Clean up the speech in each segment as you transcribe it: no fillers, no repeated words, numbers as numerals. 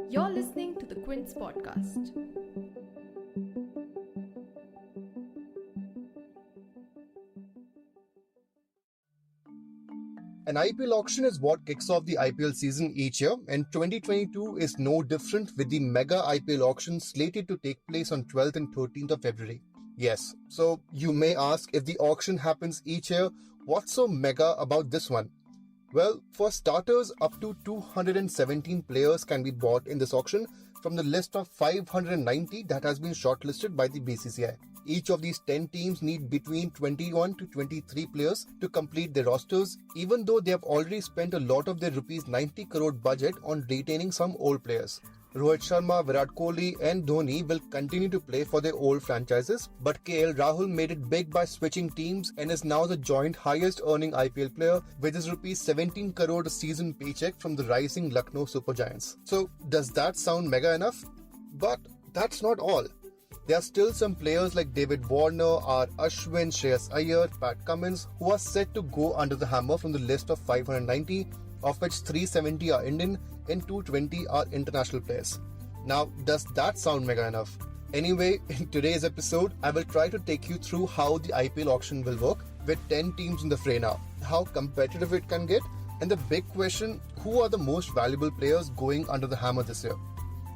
You're listening to the Quint's podcast. An IPL auction is what kicks off the IPL season each year, and 2022 is no different with the mega IPL auction slated to take place on 12th and 13th of February. Yes, so you may ask, if the auction happens each year, what's so mega about this one? Well, for starters, up to 217 players can be bought in this auction from the list of 590 that has been shortlisted by the BCCI. Each of these 10 teams need between 21 to 23 players to complete their rosters, even though they have already spent a lot of their rupees 90 crore budget on retaining some old players. Rohit Sharma, Virat Kohli and Dhoni will continue to play for their old franchises, but KL Rahul made it big by switching teams and is now the joint highest earning IPL player with his rupees 17 crore a season paycheck from the Rising Lucknow Supergiants. So does that sound mega enough? But that's not all. There are still some players like David Warner, R. Ashwin, Shreyas Iyer, Pat Cummins who are set to go under the hammer from the list of 590, of which 370 are Indian and 220 are international players. Now, does that sound mega enough? Anyway, in today's episode, I will try to take you through how the IPL auction will work with 10 teams in the fray now, how competitive it can get, and the big question, who are the most valuable players going under the hammer this year?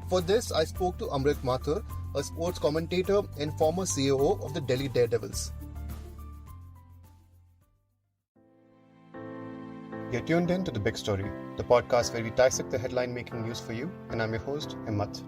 For this, I spoke to Amrit Mathur, a sports commentator and former COO of the Delhi Daredevils. You're tuned in to The Big Story, the podcast where we dissect the headline-making news for you, and I'm your host, Himmat.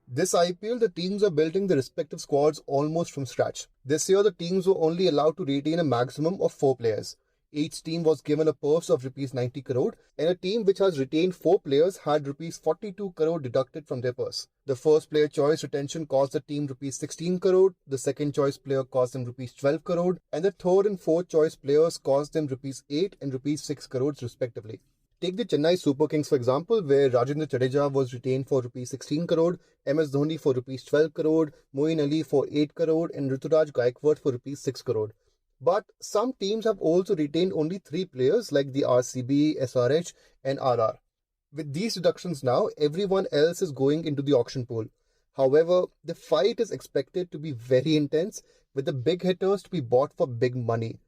This IPL, the teams are building their respective squads almost from scratch. This year, the teams were only allowed to retain a maximum of 4 players. Each team was given a purse of rupees 90 crore, and a team which has retained 4 players had rupees 42 crore deducted from their purse. The first player choice retention cost the team rupees 16 crore, the second choice player cost them rupees 12 crore, and the third and fourth choice players cost them rupees 8 and rupees 6 crores respectively. Take the Chennai Super Kings for example, where Rajendra Jadeja was retained for rupees 16 crore, MS Dhoni for rupees 12 crore, Moeen Ali for 8 crore, and Ruturaj Gaikwad for rupees 6 crore. But some teams have also retained only 3 players like the RCB, SRH and RR. With these reductions now, everyone else is going into the auction pool. However, the fight is expected to be very intense, with the big hitters to be bought for big money.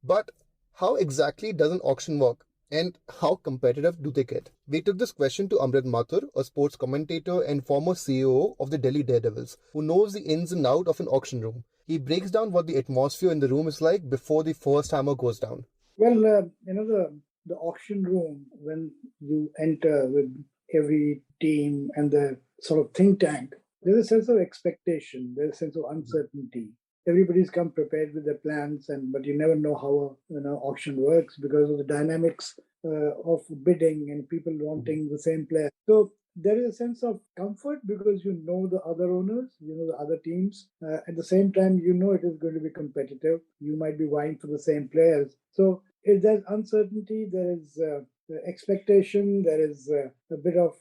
But how exactly does an auction work? And how competitive do they get? We took this question to Amrit Mathur, a sports commentator and former COO of the Delhi Daredevils, who knows the ins and outs of an auction room. He breaks down what the atmosphere in the room is like before the first hammer goes down. Well, the auction room, when you enter with every team and the sort of think tank, there's a sense of expectation, there's a sense of uncertainty. Everybody's come prepared with their plans, but you never know how auction works because of the dynamics of bidding and people wanting the same player. So there is a sense of comfort because you know the other owners, you know the other teams. At the same time, you know it is going to be competitive. You might be vying for the same players. So if there's uncertainty, there is expectation, there is a bit of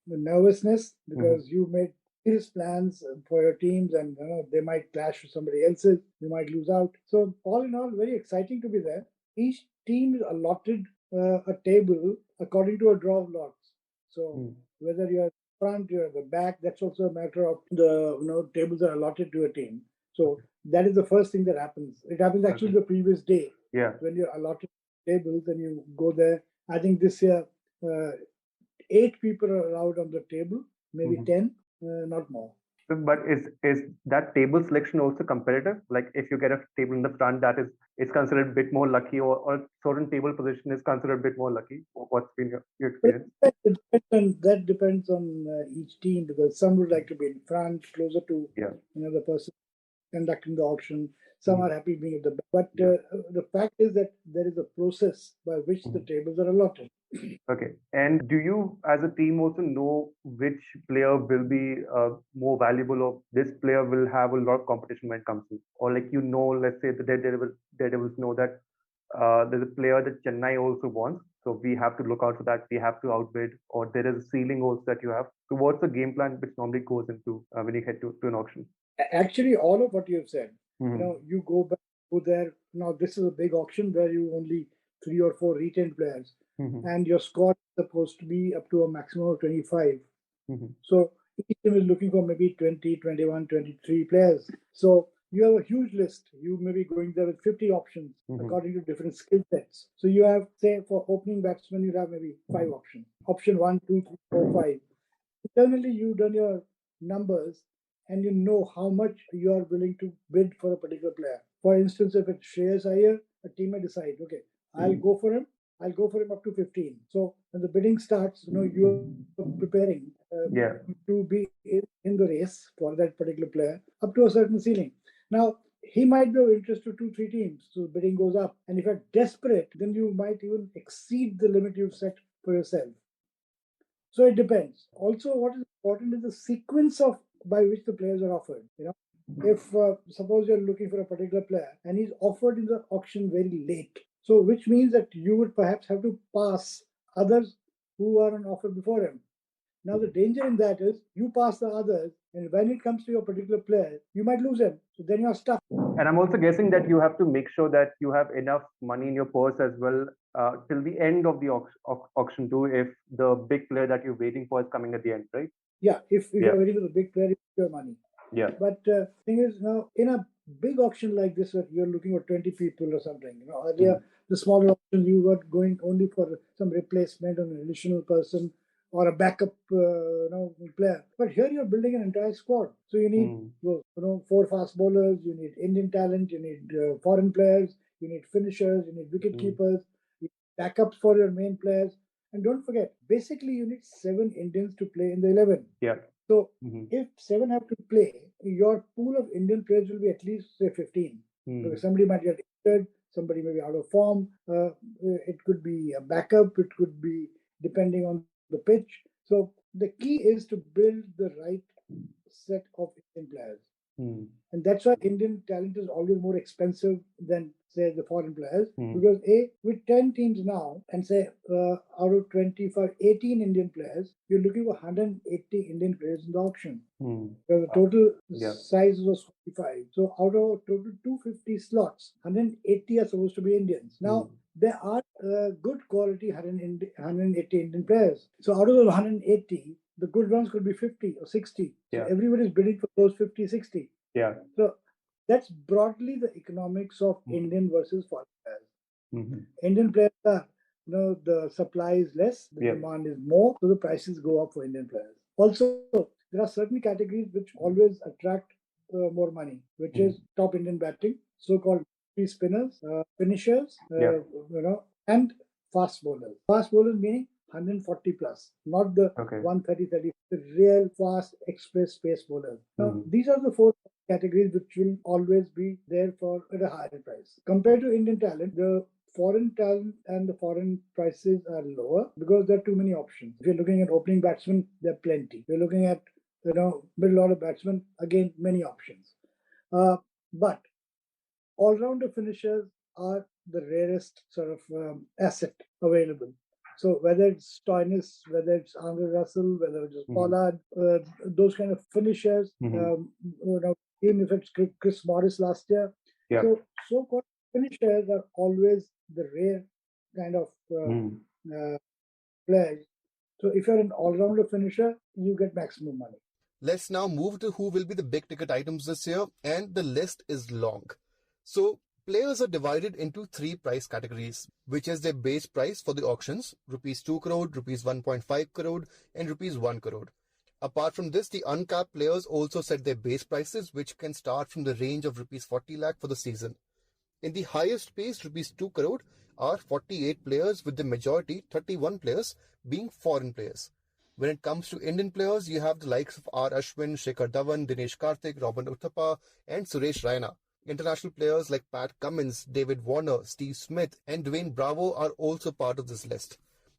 nervousness because you made his plans for your teams and they might clash with somebody else's. You might lose out. So all in all, very exciting to be there. Each team is allotted a table according to a draw of lots. So whether you're front, you're at the back, that's also a matter of the tables are allotted to a team. So that is the first thing that happens. It happens actually the previous day. Yeah. When you're allotted tables and you go there. I think this year 8 people are allowed on the table, maybe 10, not more. But is that table selection also competitive? Like if you get a table in the front, that is considered a bit more lucky, or certain table position is considered a bit more lucky. What's been your experience? That depends on each team because some would like to be in front, closer to the person conducting the auction. Some are happy being at the back. But the fact is that there is a process by which the tables are allotted. Okay. And do you, as a team, also know which player will be more valuable, or this player will have a lot of competition when it comes to, or like let's say the Daredevils know that there's a player that Chennai also wants, So we have to look out for that. We have to outbid, or there is a ceiling also that you have. So what's the game plan which normally goes into when you head to an auction? Actually, all of what you've said, Mm-hmm. you go there. Now, this is a big auction where you only 3 or 4 retained players, Mm-hmm. and your squad is supposed to be up to a maximum of 25. Mm-hmm. So each team is looking for maybe 20, 21, 23 players. So you have a huge list. You may be going there with 50 options according to different skill sets. So you have, say, for opening batsmen, you have maybe 5 options. Option 1, 2, 3, 4, 5. Internally, you've done your numbers and you know how much you are willing to bid for a particular player. For instance, if it's Shreyas Iyer, a team may decide, okay, I'll go for him. I'll go for him up to 15. So when the bidding starts, you're preparing Yeah. to be in the race for that particular player up to a certain ceiling. Now, he might be of interest to 2, 3 teams, so the bidding goes up. And if you're desperate, then you might even exceed the limit you've set for yourself. So it depends. Also, what is important is the sequence of by which the players are offered. If suppose you're looking for a particular player and he's offered in the auction very late, so which means that you would perhaps have to pass others who are on offer before him. Now the danger in that is you pass the others, and when it comes to your particular player, you might lose him. So then you're stuck. And I'm also guessing that you have to make sure that you have enough money in your purse as well till the end of the auction too, if the big player that you're waiting for is coming at the end, right? Yeah, if Yeah. you're waiting for the big player, it's your money. Yeah. But thing is, now in a big auction like this, where you're looking for 20 people or something. Earlier the smaller auction, you were going only for some replacement or an additional person or a backup, player. But here you're building an entire squad, so you need 4 fast bowlers, you need Indian talent, you need foreign players, you need finishers, you need wicket keepers, you need backups for your main players, and don't forget, basically you need 7 Indians to play in the 11. Yeah. So if 7 have to play, your pool of Indian players will be at least say 15. Because somebody might get injured, somebody may be out of form. It could be a backup. It could be depending on the pitch. So the key is to build the right set of Indian players. And that's why Indian talent is always more expensive than, say, the foreign players. Because with 10 teams now, and say out of 25, 18 Indian players, you're looking for 180 Indian players in the auction. The total size was 45. So out of total 250 slots, 180 are supposed to be Indians. Now, there are good quality 180 Indian players. So out of those 180, the good ones could be 50 or 60. So everybody is bidding for those 50, 60. Yeah. So that's broadly the economics of Indian versus foreign players. Indian players are, the supply is less, the demand is more, so the prices go up for Indian players. Also, there are certain categories which always attract more money, which is top Indian batting, so-called spinners, finishers, and fast bowlers. Fast bowlers meaning 140 plus, not the 130, 30, the real fast express pace bowlers. Now, these are the 4 categories which will always be there for at a higher price. Compared to Indian talent, the foreign talent and the foreign prices are lower because there are too many options. If you're looking at opening batsmen, there are plenty. If you're looking at middle order batsmen, again, many options. But all-rounder finishers are the rarest sort of asset available. So whether it's Stoinis, whether it's Andre Russell, whether it's Pollard, those kind of finishers, even if it's Chris Morris last year. So so-called finishers are always the rare kind of players. So if you're an all-rounder finisher, you get maximum money. Let's now move to who will be the big ticket items this year, and the list is long. So players are divided into 3 price categories, which is their base price for the auctions, rupees 2 crore, rupees 1.5 crore, and rupees 1 crore. Apart from this, the uncapped players also set their base prices, which can start from the range of rupees 40 lakh for the season. In the highest pace, rupees 2 crore, are 48 players, with the majority, 31 players, being foreign players. When it comes to Indian players, you have the likes of R. Ashwin, Shikhar Dhawan, Dinesh Karthik, Robin Uthappa, and Suresh Raina. International players like Pat Cummins, David Warner, Steve Smith, and Dwayne Bravo are also part of this list.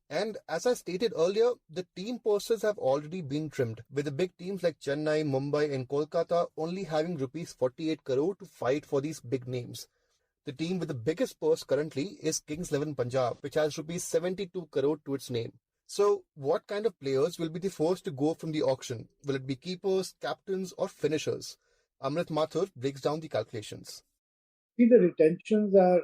And as I stated earlier, the team purses have already been trimmed, with the big teams like Chennai, Mumbai, and Kolkata only having rupees 48 crore to fight for these big names. The team with the biggest purse currently is Kings 11 Punjab, which has rupees 72 crore to its name. So, what kind of players will be the first to go from the auction? Will it be keepers, captains, or finishers? Amrit Mathur breaks down the calculations. See, the retentions are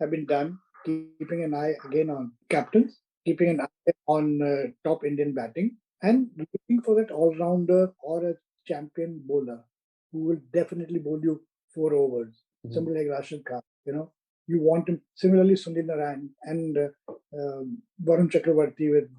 have been done, keeping an eye again on captains, keeping an eye on top Indian batting, and looking for that all-rounder or a champion bowler who will definitely bowl you 4 overs. Somebody like Rashid Khan, you want him. Similarly, Sunil Narayan and Varun Chakravarti with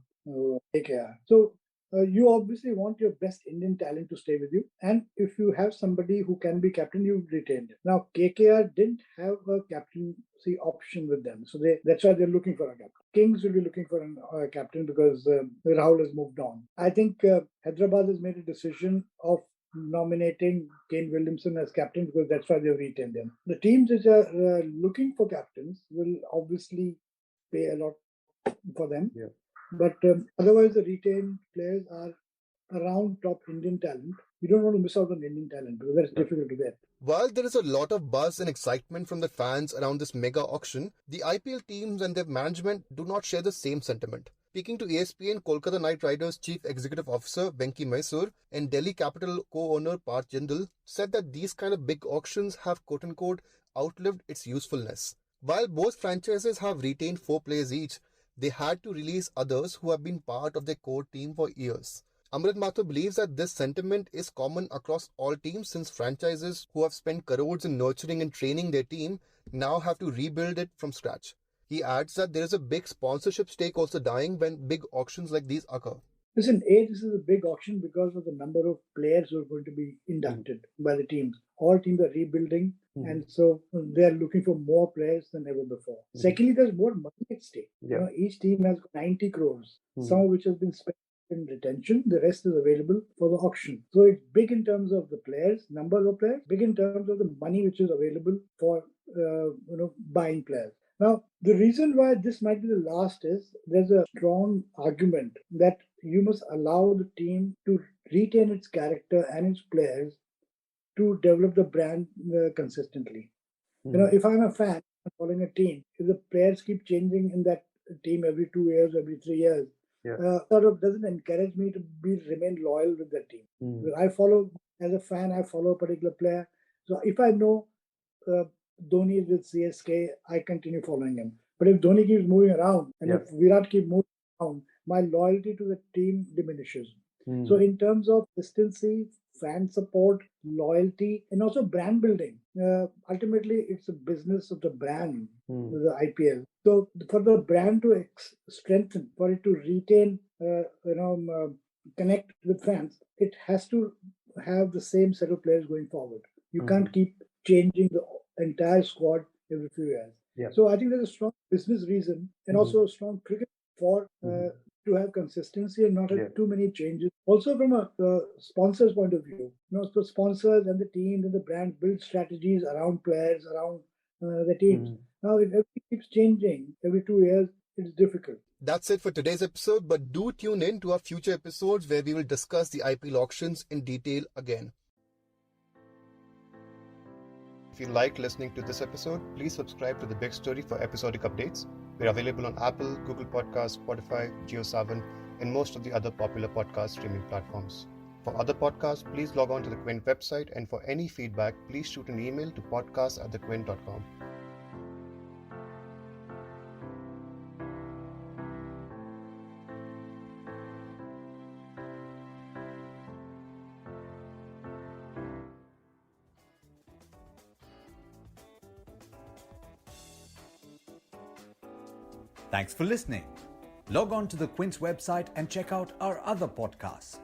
KKR. So you obviously want your best Indian talent to stay with you. And if you have somebody who can be captain, you retain it. Now, KKR didn't have a captaincy option with them. So that's why they're looking for a captain. Kings will be looking for a captain because Rahul has moved on. I think Hyderabad has made a decision of nominating Kane Williamson as captain because that's why they've retained him. The teams which are looking for captains will obviously pay a lot for them. Yeah. But otherwise, the retained players are around top Indian talent. You don't want to miss out on Indian talent because that's difficult to get. While there is a lot of buzz and excitement from the fans around this mega auction, the IPL teams and their management do not share the same sentiment. Speaking to ESPN, Kolkata Knight Riders Chief Executive Officer Venki Mysore and Delhi Capital co-owner Parth Jindal said that these kind of big auctions have quote-unquote outlived its usefulness. While both franchises have retained 4 players each, they had to release others who have been part of their core team for years. Amrit Mathur believes that this sentiment is common across all teams since franchises who have spent crores in nurturing and training their team now have to rebuild it from scratch. He adds that there is a big sponsorship stake also dying when big auctions like these occur. Listen, this is a big auction because of the number of players who are going to be inducted by the teams. All teams are rebuilding, and so they are looking for more players than ever before. Secondly, there's more money at stake. Yeah. Each team has 90 crores, some of which has been spent in retention. The rest is available for the auction. So it's big in terms of the players, number of players, big in terms of the money which is available for buying players. Now, the reason why this might be the last is there's a strong argument that you must allow the team to retain its character and its players to develop the brand consistently. If I'm a fan following a team, if the players keep changing in that team every 2 years, every 3 years, sort of doesn't encourage me to remain loyal with that team. As a fan, I follow a particular player. So if I know Dhoni is with CSK, I continue following him. But if Dhoni keeps moving around and if Virat keeps moving around, my loyalty to the team diminishes. So in terms of consistency, fan support, loyalty, and also brand building, ultimately it's a business of the brand, the IPL. So for the brand to strengthen, for it to retain, connect with fans, it has to have the same set of players going forward. You can't keep changing the entire squad every few years. So I think there's a strong business reason and also a strong cricket for to have consistency and not have too many changes. Also from a sponsor's point of view, so sponsors and the teams and the brands build strategies around players, around the teams. Now, if everything keeps changing every 2 years, it's difficult. That's it for today's episode, but do tune in to our future episodes where we will discuss the IPL auctions in detail again. If you liked listening to this episode, please subscribe to The Big Story for episodic updates. We're available on Apple, Google Podcasts, Spotify, JioSaavn, and most of the other popular podcast streaming platforms. For other podcasts, please log on to the Quint website, and for any feedback, please shoot an email to podcast@thequint.com. Thanks for listening. Log on to the Quint's website and check out our other podcasts.